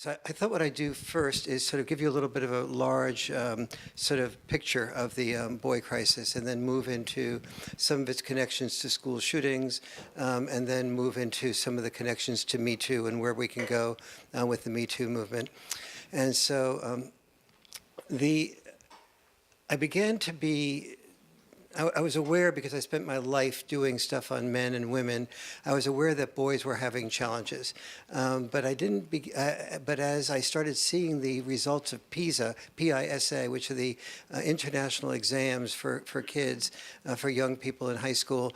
So I thought what I'd do first is sort of give you a little bit of a large sort of picture of the boy crisis, and then move into some of its connections to school shootings, and then move into some of the connections to Me Too and where we can go with the Me Too movement. And so I began to be I was aware, because I spent my life doing stuff on men and women, I was aware that boys were having challenges. But I didn't. But as I started seeing the results of PISA, P-I-S-A, which are the international exams for kids, for young people in high school,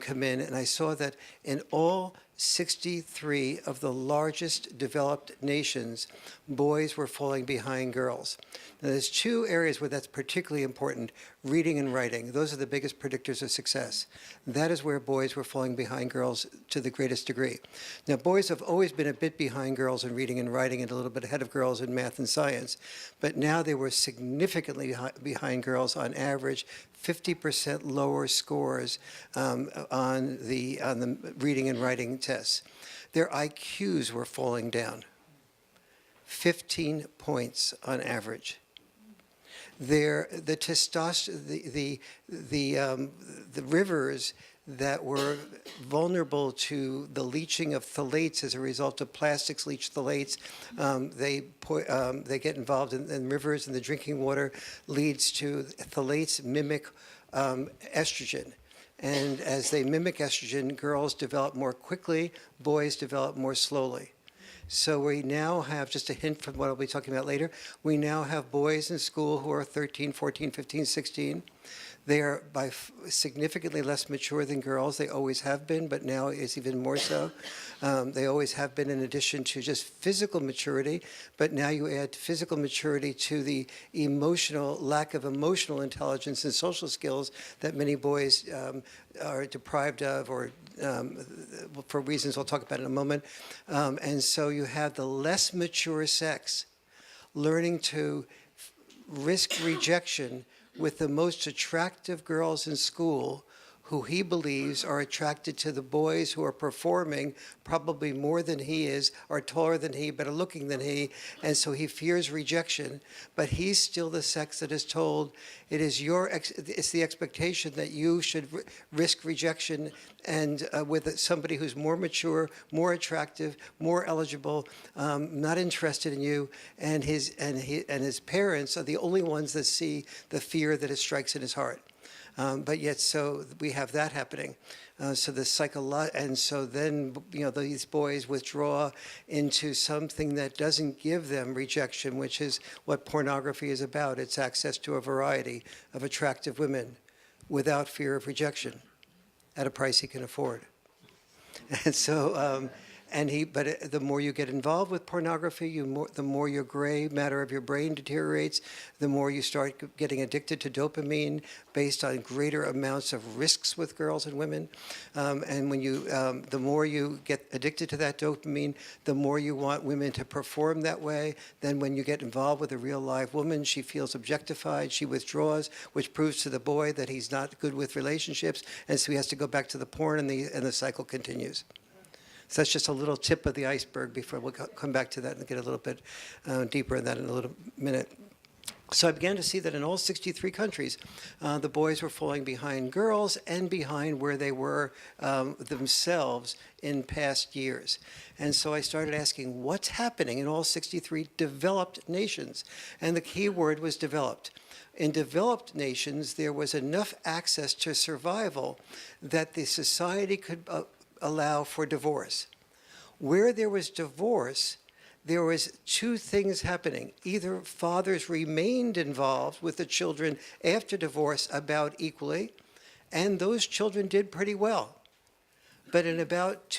come in, and I saw that in all 63 of the largest developed nations, boys were falling behind girls. Now, there's two areas where that's particularly important: reading and writing. Those are the biggest predictors of success. That is where boys were falling behind girls to the greatest degree. Now, boys have always been a bit behind girls in reading and writing and a little bit ahead of girls in math and science, but now they were significantly behind girls, on average 50% lower scores on the reading and writing tests. Their IQs were falling down 15 points on average. The rivers that were vulnerable to the leaching of phthalates as a result of plastics leach phthalates, they get involved in rivers, and the drinking water leads to phthalates mimic estrogen. And as they mimic estrogen, girls develop more quickly, boys develop more slowly. So we now have, just a hint from what I'll be talking about later, we now have boys in school who are 13, 14, 15, 16. They are significantly less mature than girls. They always have been, but now it's even more so. They always have been, in addition to just physical maturity, but now you add physical maturity to the lack of emotional intelligence and social skills that many boys are deprived of, or for reasons I'll talk about in a moment. And so you have the less mature sex learning to risk rejection with the most attractive girls in school, who he believes are attracted to the boys who are performing probably more than he is, are taller than he, better looking than he, and so he fears rejection. But he's still the sex that is told it's the expectation that you should risk rejection, and with somebody who's more mature, more attractive, more eligible, not interested in you, and his parents are the only ones that see the fear that it strikes in his heart. But yet, so we have that happening. And so then, these boys withdraw into something that doesn't give them rejection, which is what pornography is about. It's access to a variety of attractive women without fear of rejection at a price he can afford. And so, but the more you get involved with pornography, the more your gray matter of your brain deteriorates, the more you start getting addicted to dopamine based on greater amounts of risks with girls and women. And when the more you get addicted to that dopamine, the more you want women to perform that way. Then when you get involved with a real live woman, she feels objectified, she withdraws, which proves to the boy that he's not good with relationships, and so he has to go back to the porn, and the cycle continues. So that's just a little tip of the iceberg before we'll come back to that and get a little bit deeper in that in a little minute. So I began to see that in all 63 countries, the boys were falling behind girls and behind where they were themselves in past years. And so I started asking, what's happening in all 63 developed nations? And the key word was developed. In developed nations, there was enough access to survival that the society could allow for divorce. Where there was divorce, there was two things happening. Either fathers remained involved with the children after divorce about equally, and those children did pretty well. But in about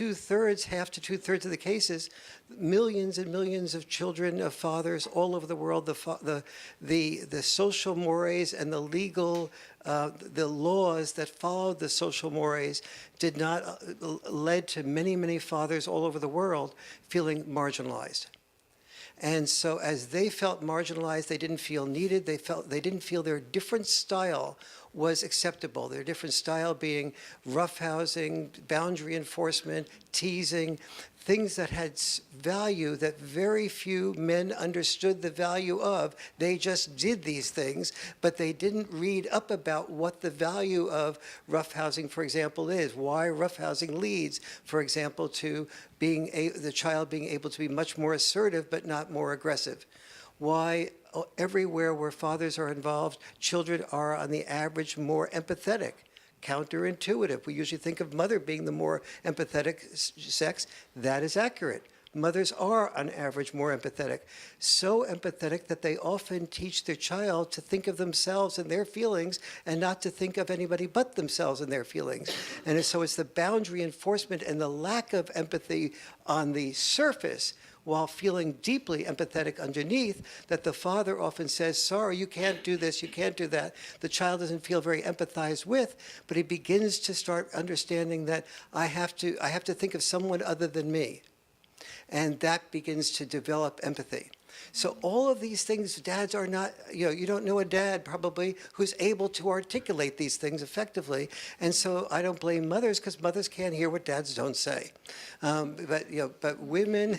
half to two-thirds of the cases, millions and millions of children of fathers all over the world, the social mores and the legal, the laws that followed the social mores led to many, many fathers all over the world feeling marginalized. And so as they felt marginalized, they didn't feel needed, they didn't feel their different style was acceptable. Their different style being roughhousing, boundary enforcement, teasing, things that had value that very few men understood the value of. They just did these things, but they didn't read up about what the value of roughhousing, for example, is. Why roughhousing leads, for example, to the child being able to be much more assertive but not more aggressive. Why everywhere where fathers are involved, children are on the average more empathetic. Counterintuitive. We usually think of mother being the more empathetic sex. That is accurate. Mothers are, on average, more empathetic. So empathetic that they often teach their child to think of themselves and their feelings and not to think of anybody but themselves and their feelings. And so it's the boundary enforcement and the lack of empathy on the surface while feeling deeply empathetic underneath, that the father often says, sorry, you can't do this, you can't do that. The child doesn't feel very empathized with, but he begins to start understanding that I have to think of someone other than me. And that begins to develop empathy. So all of these things, dads are not, you don't know a dad probably who's able to articulate these things effectively. And so I don't blame mothers, because mothers can't hear what dads don't say. But women,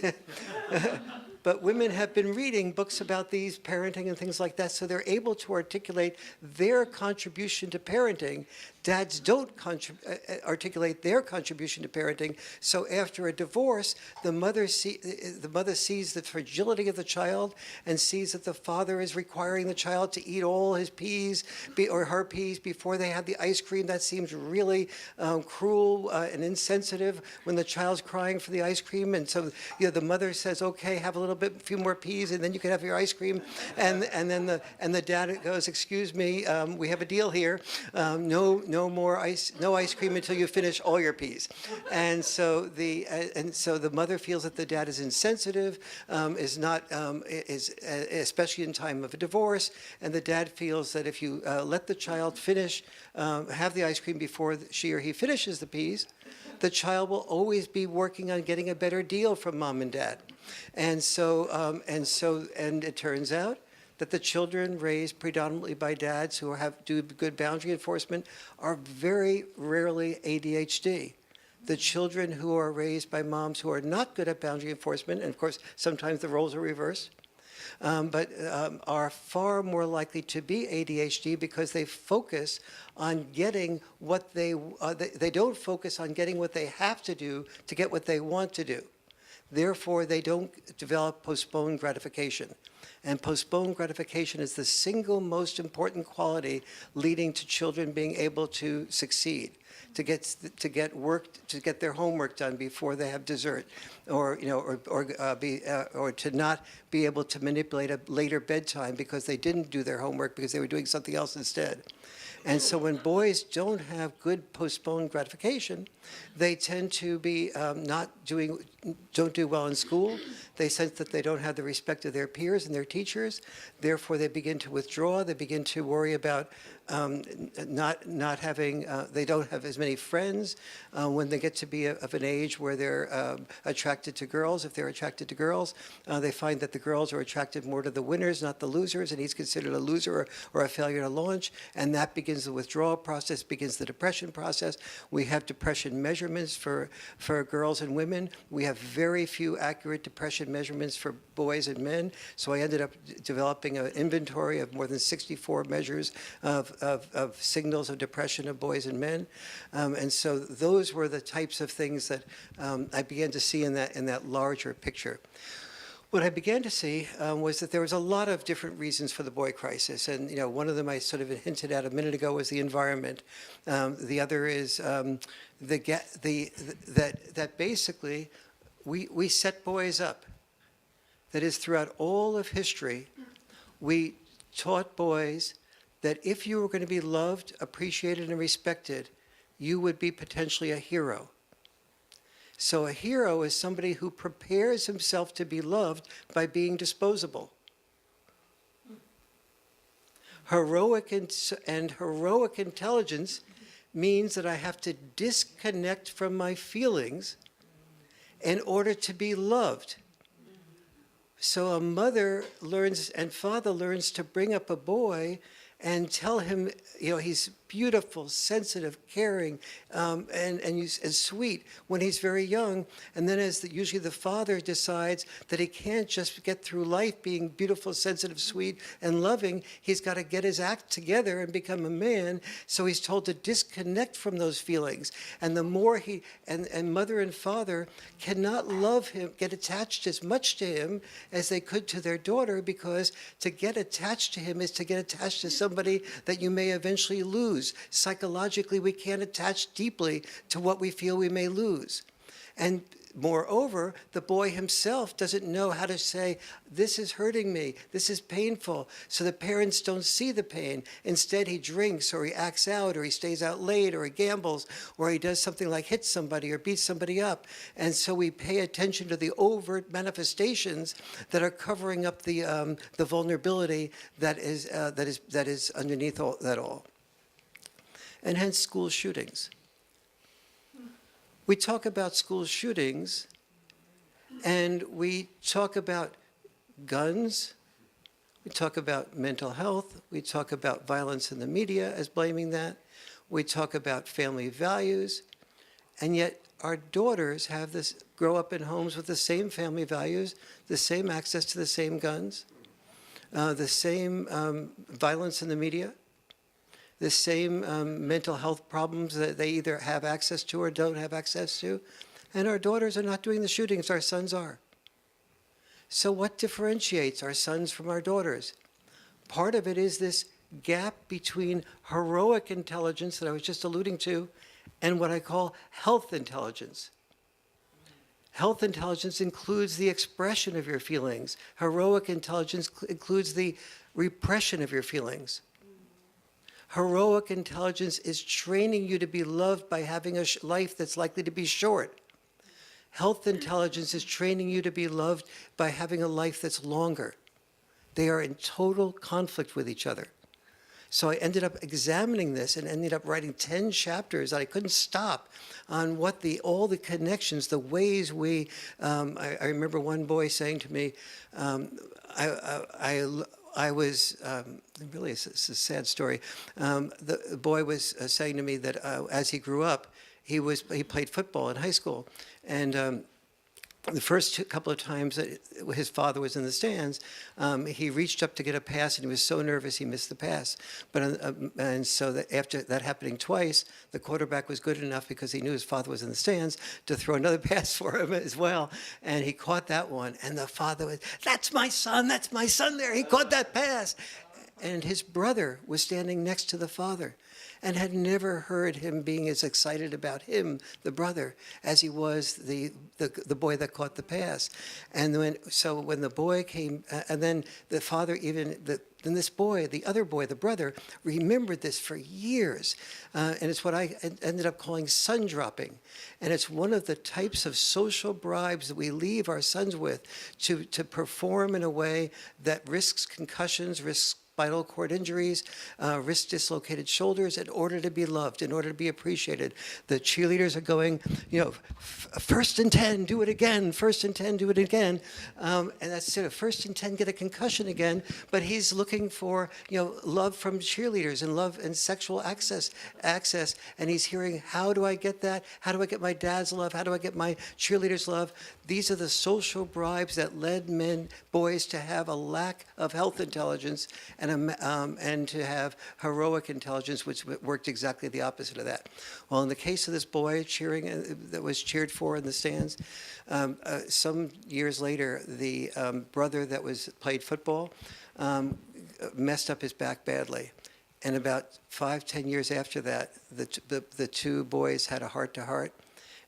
but women have been reading books about these parenting and things like that, so they're able to articulate their contribution to parenting. Dads don't articulate their contribution to parenting. So after a divorce, the mother sees the fragility of the child and sees that the father is requiring the child to eat all his peas or her peas before they have the ice cream. That seems really cruel and insensitive when the child's crying for the ice cream. And so the mother says, okay, have a few more peas, and then you can have your ice cream. And then the dad goes, excuse me, we have a deal here. No ice cream until you finish all your peas. And so the mother feels that the dad is insensitive, especially in time of a divorce, and the dad feels that if you let the child finish, have the ice cream before she or he finishes the peas, the child will always be working on getting a better deal from mom and dad. And it turns out that the children raised predominantly by dads who do good boundary enforcement are very rarely ADHD. The children who are raised by moms who are not good at boundary enforcement, and of course sometimes the roles are reversed, are far more likely to be ADHD because they focus on getting what they don't focus on getting what they have to do to get what they want to do. Therefore, they don't develop postponed gratification. And postponed gratification is the single most important quality leading to children being able to succeed, to get their homework done before they have dessert, or to not be able to manipulate a later bedtime because they didn't do their homework because they were doing something else instead. And so when boys don't have good postponed gratification, they tend to be don't do well in school. They sense that they don't have the respect of their peers and their teachers. Therefore, they begin to withdraw. They begin to worry about not having, they don't have as many friends when they get to be of an age where they're attracted to girls. If they're attracted to girls, they find that the girls are attracted more to the winners, not the losers, and he's considered a loser or a failure to launch, and that begins the withdrawal process, begins the depression process. We have depression measurements for girls and women. We have very few accurate depression measurements for boys and men, so I ended up developing an inventory of more than 64 measures of signals of depression of boys and men. And so those were the types of things that I began to see in that larger picture. What I began to see was that there was a lot of different reasons for the boy crisis. And one of them I sort of hinted at a minute ago was the environment. The other is that basically we set boys up. That is, throughout all of history, we taught boys that if you were going to be loved, appreciated, and respected, you would be potentially a hero. So a hero is somebody who prepares himself to be loved by being disposable. Heroic intelligence means that I have to disconnect from my feelings in order to be loved. So a mother learns and father learns to bring up a boy and tell him, he's beautiful, sensitive, caring, and sweet when he's very young. And then usually the father decides that he can't just get through life being beautiful, sensitive, sweet, and loving. He's got to get his act together and become a man. So he's told to disconnect from those feelings. And the more and mother and father cannot love him, get attached as much to him as they could to their daughter, because to get attached to him is to get attached to somebody that you may eventually lose. Psychologically, we can't attach deeply to what we feel we may lose. And moreover, the boy himself doesn't know how to say, this is hurting me, this is painful. So the parents don't see the pain. Instead, he drinks, or he acts out, or he stays out late, or he gambles, or he does something like hit somebody or beat somebody up. And so we pay attention to the overt manifestations that are covering up the vulnerability that is underneath that all. And hence school shootings. We talk about school shootings, and we talk about guns, we talk about mental health, we talk about violence in the media as blaming that, we talk about family values, and yet our daughters grow up in homes with the same family values, the same access to the same guns, the same violence in the media, the same mental health problems that they either have access to or don't have access to. And our daughters are not doing the shootings, our sons are. So what differentiates our sons from our daughters? Part of it is this gap between heroic intelligence that I was just alluding to and what I call health intelligence. Health intelligence includes the expression of your feelings. Heroic intelligence includes the repression of your feelings. Heroic intelligence is training you to be loved by having a life that's likely to be short. Health intelligence is training you to be loved by having a life that's longer. They are in total conflict with each other. So I ended up examining this and ended up writing 10 chapters that I couldn't stop on what all the connections, the ways we, I remember one boy saying to me, I was, really, it's a sad story. The boy was saying to me that as he grew up, he played football in high school. And the first couple of times that his father was in the stands, he reached up to get a pass, and he was so nervous he missed the pass. And so that after that happening twice, the quarterback was good enough, because he knew his father was in the stands, to throw another pass for him as well. And he caught that one, and the father was, that's my son there, he caught that pass. And his brother was standing next to the father, and had never heard him being as excited about him, the brother, as he was the boy that caught the pass. And when the boy came, and then the father then this boy, the other boy, the brother, remembered this for years. And it's what I ended up calling son dropping. And it's one of the types of social bribes that we leave our sons with to perform in a way that risks concussions, risks spinal cord injuries, wrist dislocated shoulders, in order to be loved, in order to be appreciated. The cheerleaders are going, first and 10, do it again, first and 10, do it again. And that's sort of first and 10, get a concussion again. But he's looking for, love from cheerleaders and love and sexual access. And he's hearing, how do I get that? How do I get my dad's love? How do I get my cheerleaders' love? These are the social bribes that led boys to have a lack of health intelligence and to have heroic intelligence, which worked exactly the opposite of that. Well, in the case of this boy that was cheered for in the stands, some years later, the brother that played football messed up his back badly. And about 5-10 years after that, the two boys had a heart-to-heart,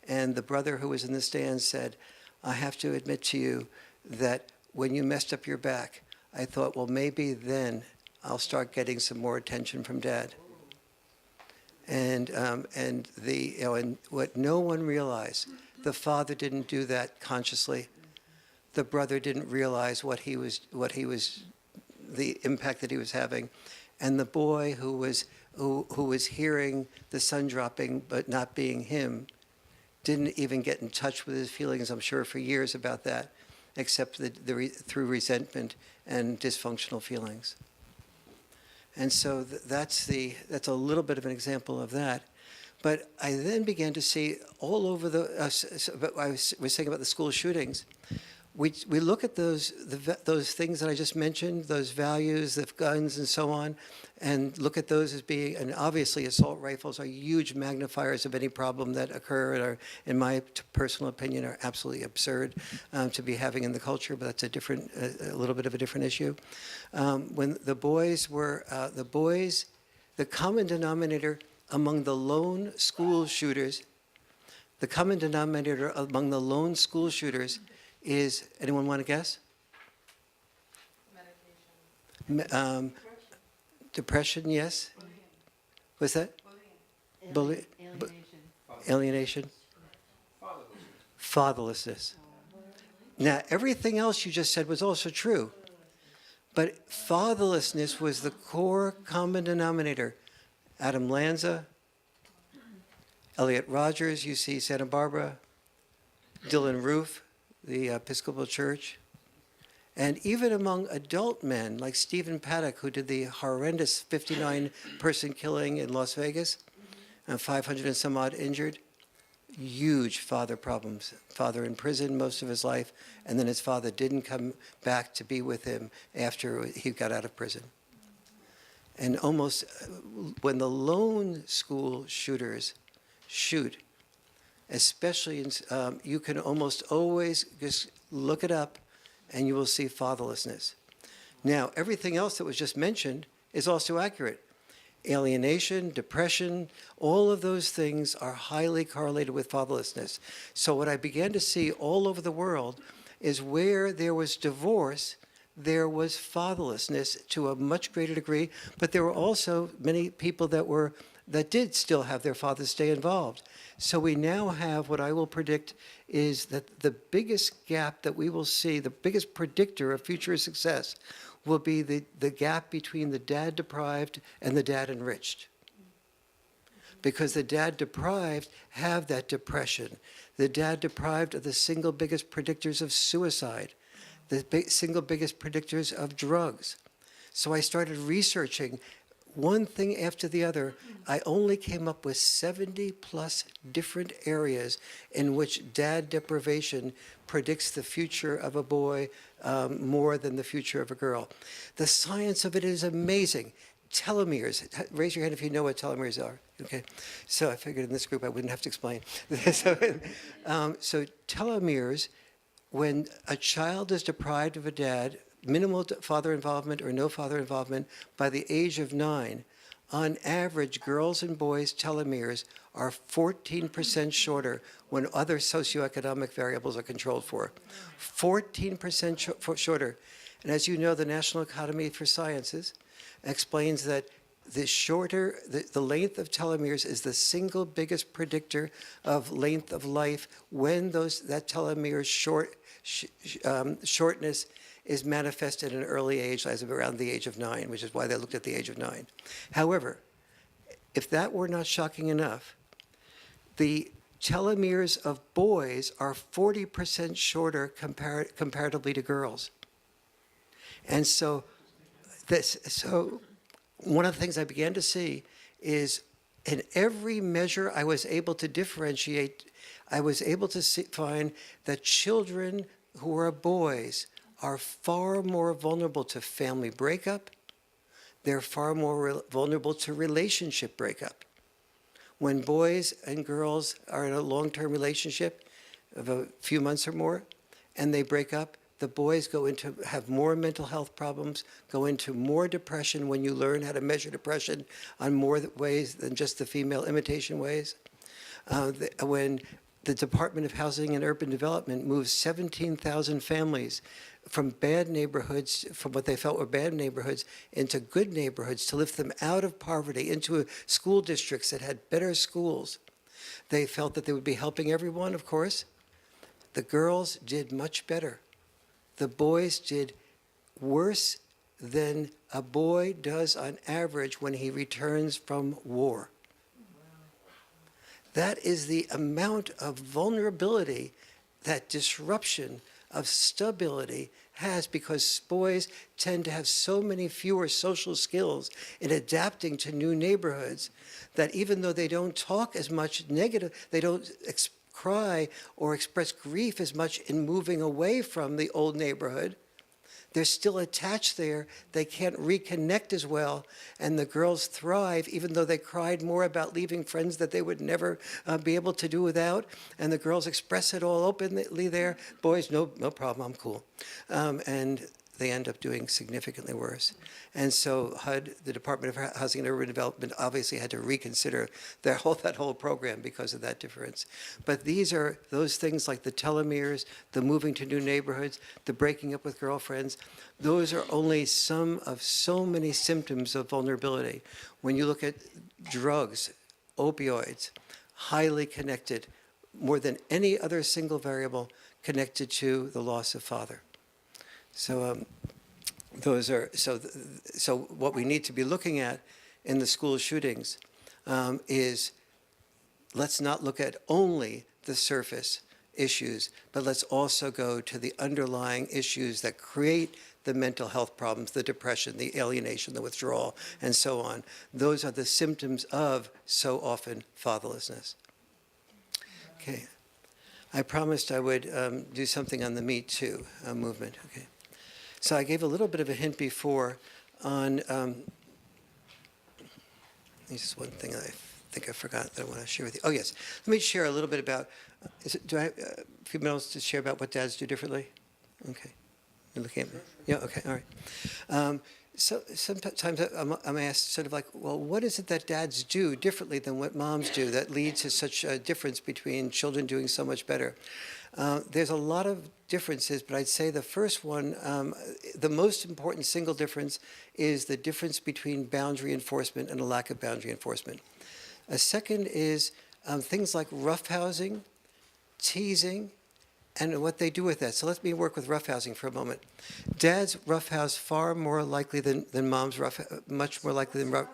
and the brother who was in the stands said, I have to admit to you that when you messed up your back, I thought, well, maybe then I'll start getting some more attention from Dad. And what no one realized, the father didn't do that consciously. The brother didn't realize the impact that he was having, and the boy who was hearing the son dropping but not being him didn't even get in touch with his feelings, I'm sure, for years about that, except through resentment and dysfunctional feelings. And so that's a little bit of an example of that. But I then began to see all over I was saying about the school shootings. We look at those things that I just mentioned, those values of guns and so on, and look at those as being, and obviously assault rifles are huge magnifiers of any problem that occur and are, in my personal opinion, are absolutely absurd to be having in the culture, but that's a little bit of a different issue. When the boys, the common denominator among the lone school shooters, is, anyone want to guess? Medication. Depression, yes. What's that? Bullying. Alienation. Fatherlessness. Now, everything else you just said was also true, but fatherlessness was the core common denominator. Adam Lanza, Elliot Rogers, UC Santa Barbara, Dylan Roof, the Episcopal Church, and even among adult men like Stephen Paddock, who did the horrendous 59-person killing in Las Vegas, and 500 and some odd injured, huge father problems. Father in prison most of his life, and then his father didn't come back to be with him after he got out of prison. And almost when the lone school shooters shoot, especially you can almost always just look it up and you will see fatherlessness. Now, everything else that was just mentioned is also accurate. Alienation, depression, all of those things are highly correlated with fatherlessness. So what I began to see all over the world is where there was divorce, there was fatherlessness to a much greater degree, but there were also many people that did still have their fathers stay involved. So we now have what I will predict is that the biggest gap that we will see, the biggest predictor of future success, will be the gap between the dad deprived and the dad enriched. Because the dad deprived have that depression. The dad deprived are the single biggest predictors of suicide, the single biggest predictors of drugs. So I started researching one thing after the other. I only came up with 70 plus different areas in which dad deprivation predicts the future of a boy more than the future of a girl. The science of it is amazing. Telomeres, raise your hand if you know what telomeres are, okay? So I figured in this group I wouldn't have to explain. So telomeres, when a child is deprived of a dad, minimal father involvement or no father involvement by the age of 9, on average, girls and boys' telomeres are 14% shorter when other socioeconomic variables are controlled for. 14% shorter. And as you know, the National Academy for Sciences explains that the length of telomeres is the single biggest predictor of length of life when that telomere shortness is manifested at an early age, as of around the age of 9, which is why they looked at the age of 9. However, if that were not shocking enough, the telomeres of boys are 40% shorter comparatively to girls. And so one of the things I began to see is in every measure I was able to differentiate, I was able to find that children who are boys are far more vulnerable to family breakup. They're far more vulnerable to relationship breakup. When boys and girls are in a long-term relationship of a few months or more, and they break up, the boys have more mental health problems, go into more depression when you learn how to measure depression on more ways than just the female imitation ways. When the Department of Housing and Urban Development moves 17,000 families from bad neighborhoods, from what they felt were bad neighborhoods, into good neighborhoods to lift them out of poverty, into school districts that had better schools. They felt that they would be helping everyone, of course. The girls did much better. The boys did worse than a boy does on average when he returns from war. That is the amount of vulnerability, that disruption of stability has, because boys tend to have so many fewer social skills in adapting to new neighborhoods, that even though they don't talk as much negative, they don't cry or express grief as much in moving away from the old neighborhood, they're still attached there. They can't reconnect as well. And the girls thrive, even though they cried more about leaving friends that they would never be able to do without. And the girls express it all openly there. Boys, no problem, I'm cool. And they end up doing significantly worse. And so HUD, the Department of Housing and Urban Development, obviously had to reconsider that whole program because of that difference. But these are those things like the telomeres, the moving to new neighborhoods, the breaking up with girlfriends. Those are only some of so many symptoms of vulnerability. When you look at drugs, opioids, highly connected, more than any other single variable connected to the loss of father. So those are so what we need to be looking at in the school shootings is, let's not look at only the surface issues, but let's also go to the underlying issues that create the mental health problems, the depression, the alienation, the withdrawal, and so on. Those are the symptoms of, so often, fatherlessness. Okay. I promised I would do something on the Me Too movement. Okay. So I gave a little bit of a hint before on, this is one thing that I think I forgot that I want to share with you. Oh, yes. Let me share a little bit about, do I have a few minutes to share about what dads do differently? Okay. You're looking at me? Yeah, okay, all right. So sometimes I'm asked sort of like, well, what is it that dads do differently than what moms do that leads to such a difference between children doing so much better? There's a lot of differences, but I'd say the first one, the most important single difference is the difference between boundary enforcement and a lack of boundary enforcement. A second is things like roughhousing, teasing, and what they do with that. So let me work with roughhousing for a moment. Dads roughhouse far more likely than moms much more likely than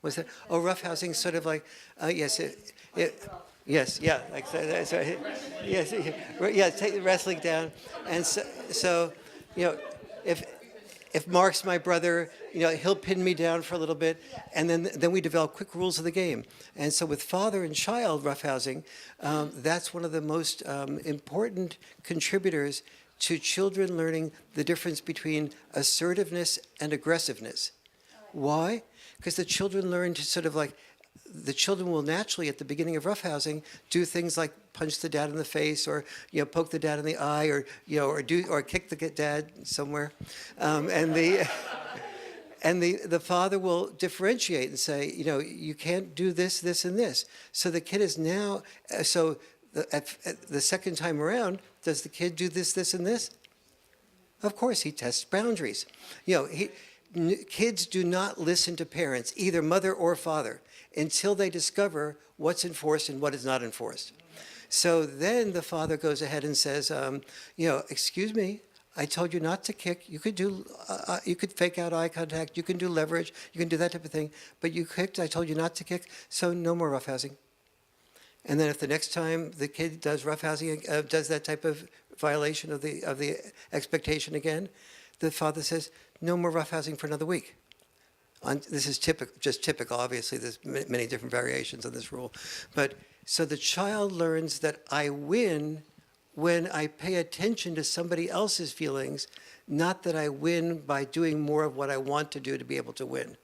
what's that? Oh, roughhousing, sort of like, yes, yes, yeah, like sorry, yes, yeah, take the wrestling down, and so, you know, if Mark's my brother, you know, he'll pin me down for a little bit, and then we develop quick rules of the game. And so with father and child roughhousing, that's one of the most important contributors to children learning the difference between assertiveness and aggressiveness. Why? Because the children learn to sort of like, the children will naturally, at the beginning of roughhousing, do things like punch the dad in the face, or poke the dad in the eye, or or kick the dad somewhere, and the father will differentiate and say, you can't do this, this, and this. So the kid is now at the second time around, does the kid do this, this, and this? Of course, he tests boundaries. Kids do not listen to parents, either mother or father, until they discover what's enforced and what is not enforced. So then the father goes ahead and says, excuse me, I told you not to kick. You could fake out eye contact. You can do leverage. You can do that type of thing. But you kicked. I told you not to kick. So no more roughhousing. And then if the next time the kid does roughhousing, does that type of violation of the expectation again, the father says, no more roughhousing for another week. This is typical. Obviously, there's many different variations on this rule. But so the child learns that I win when I pay attention to somebody else's feelings, not that I win by doing more of what I want to do to be able to win.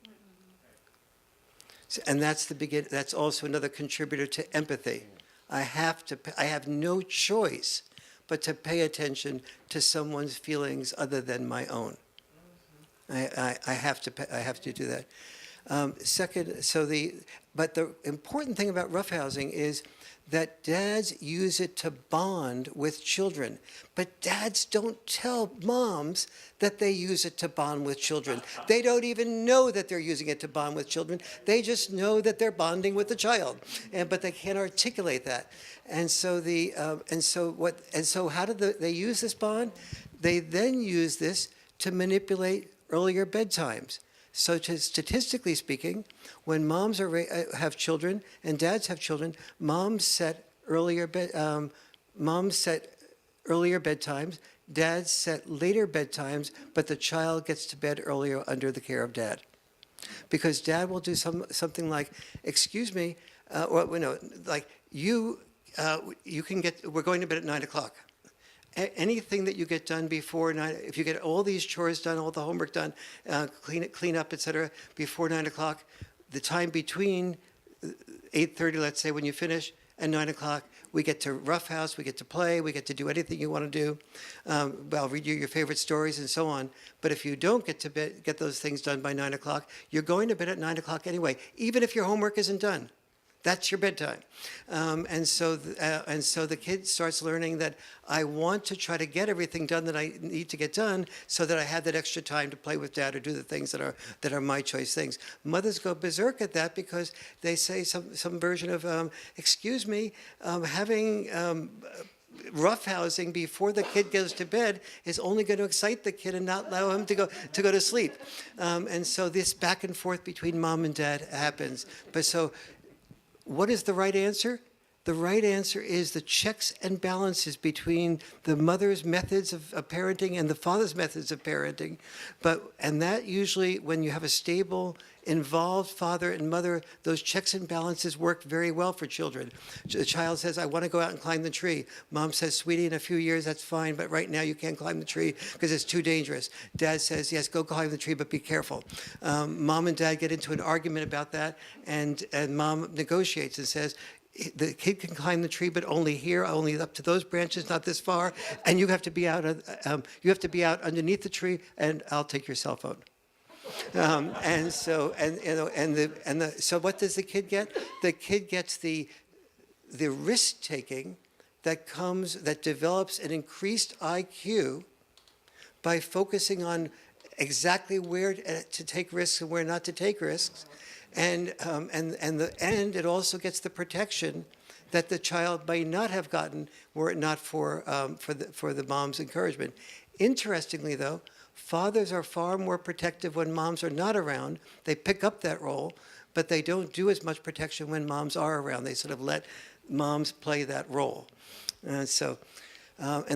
And that's also another contributor to empathy. I have no choice but to pay attention to someone's feelings other than my own. I have to do that. Second, but the important thing about roughhousing is that dads use it to bond with children, but dads don't tell moms that they use it to bond with children. They don't even know that they're using it to bond with children. They just know that they're bonding with the child, but they can't articulate that. And so how do they use this bond? They then use this to manipulate earlier bedtimes. So statistically speaking, when moms have children and dads have children, moms set earlier bedtimes, dads set later bedtimes, but the child gets to bed earlier under the care of dad. Because dad will do something like, excuse me, like you can get, we're going to bed at 9 o'clock. Anything that you get done before 9, if you get all these chores done, all the homework done, clean up, etc., before 9 o'clock, the time between 8:30, let's say, when you finish, and 9 o'clock, we get to roughhouse, we get to play, we get to do anything you want to do. I'll read you your favorite stories and so on. But if you don't get those things done by 9 o'clock, you're going to bed at 9 o'clock anyway, even if your homework isn't done. That's your bedtime. And so the kid starts learning that I want to try to get everything done that I need to get done so that I have that extra time to play with dad or do the things that are my choice things. Mothers go berserk at that because they say some version of, excuse me, having roughhousing before the kid goes to bed is only going to excite the kid and not allow him to go to sleep. And so this back and forth between mom and dad happens. But so what is the right answer? The right answer is the checks and balances between the mother's methods of parenting and the father's methods of parenting. And that usually, when you have a stable, involved father and mother, those checks and balances work very well for children. The child says, I want to go out and climb the tree. Mom says, sweetie, in a few years, that's fine, but right now you can't climb the tree because it's too dangerous. Dad says, yes, go climb the tree, but be careful. Mom and dad get into an argument about that, and mom negotiates and says, the kid can climb the tree, but only here, only up to those branches, not this far. And you have to be out. You have to be out underneath the tree, and I'll take your cell phone. So what does the kid get? The kid gets the risk taking that develops an increased IQ by focusing on exactly where to take risks and where not to take risks. And it also gets the protection that the child may not have gotten were it not for the mom's encouragement. Interestingly, though, fathers are far more protective when moms are not around. They pick up that role, but they don't do as much protection when moms are around. They sort of let moms play that role. And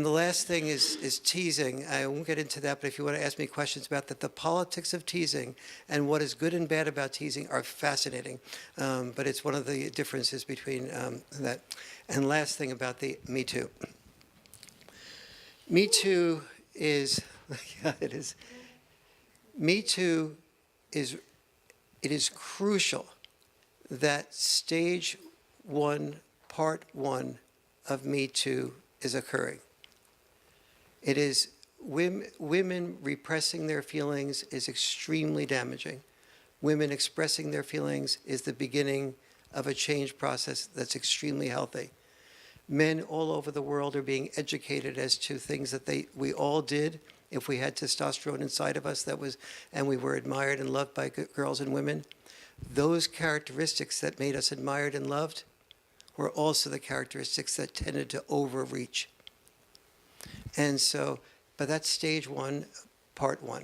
the last thing is teasing. I won't get into that, but if you want to ask me questions about that, the politics of teasing and what is good and bad about teasing are fascinating. But it's one of the differences between that. And last thing about the Me Too. Me Too is, yeah, it is. Me Too is, it is crucial that stage 1, part 1 of Me Too is occurring. It is women repressing their feelings is extremely damaging. Women expressing their feelings is the beginning of a change process that's extremely healthy. Men all over the world are being educated as to things that we all did if we had testosterone inside of us and we were admired and loved by girls and women. Those characteristics that made us admired and loved were also the characteristics that tended to overreach. And so, but that's stage 1, part 1.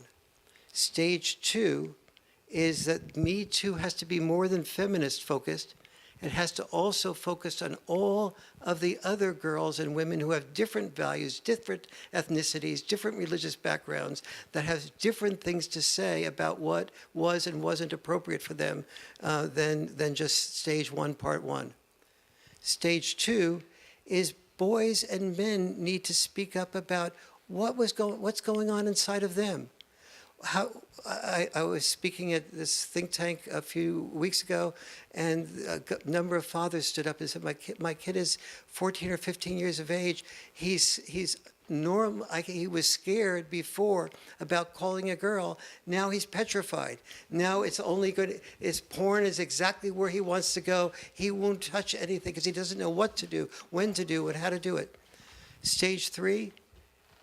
Stage 2 is that Me Too has to be more than feminist focused. It has to also focus on all of the other girls and women who have different values, different ethnicities, different religious backgrounds, that have different things to say about what was and wasn't appropriate for them than just stage 1, part 1. Stage 2 is boys and men need to speak up about what's going on inside of them. I was speaking at this think tank a few weeks ago, and a number of fathers stood up and said, my kid is 14 or 15 years of age. He's normal. He was scared before about calling a girl. Now he's petrified. Now it's only good. Porn is exactly where he wants to go. He won't touch anything because he doesn't know what to do, when to do it, how to do it. Stage 3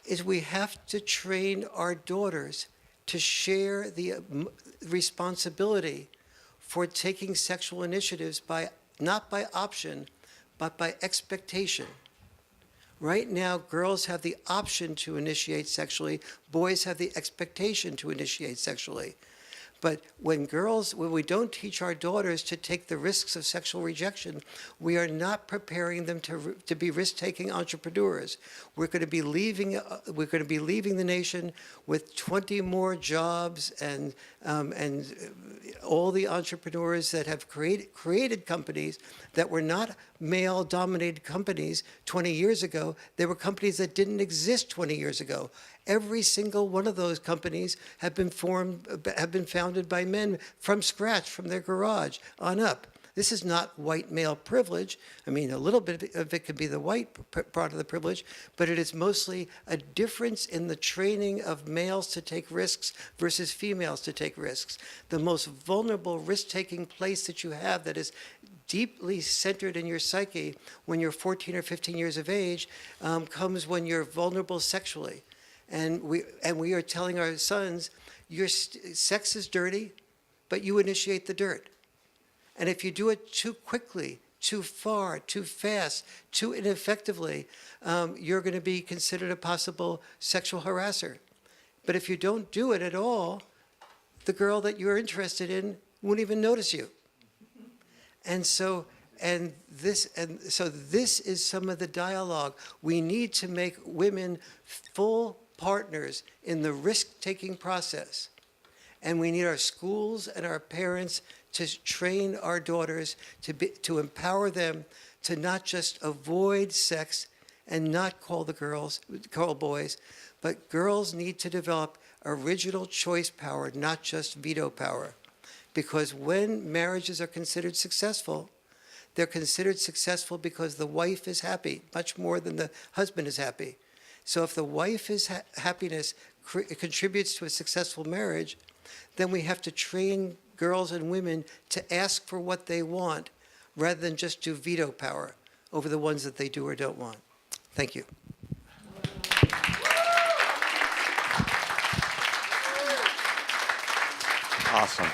is we have to train our daughters to share the responsibility for taking sexual initiatives not by option, but by expectation. Right now, girls have the option to initiate sexually. Boys have the expectation to initiate sexually. But when we don't teach our daughters to take the risks of sexual rejection, we are not preparing them to be risk-taking entrepreneurs. We're going to be leaving the nation with 20 more jobs and all the entrepreneurs that have created companies that were not male-dominated companies 20 years ago. They were companies that didn't exist 20 years ago. Every single one of those companies have been founded by men from scratch, from their garage on up. This is not white male privilege. I mean, a little bit of it could be the white part of the privilege, but it is mostly a difference in the training of males to take risks versus females to take risks. The most vulnerable risk-taking place that you have that is deeply centered in your psyche when you're 14 or 15 years of age comes when you're vulnerable sexually. And we are telling our sons, your sex is dirty, but you initiate the dirt. And if you do it too quickly, too far, too fast, too ineffectively, you're going to be considered a possible sexual harasser. But if you don't do it at all, the girl that you're interested in won't even notice you. So this is some of the dialogue. We need to make women full partners in the risk-taking process. And we need our schools and our parents to train our daughters to empower them to not just avoid sex and not call boys, but girls need to develop original choice power, not just veto power. Because when marriages are considered successful, they're considered successful because the wife is happy, much more than the husband is happy. So if the wife's happiness contributes to a successful marriage, then we have to train girls and women to ask for what they want rather than just do veto power over the ones that they do or don't want. Thank you. Awesome.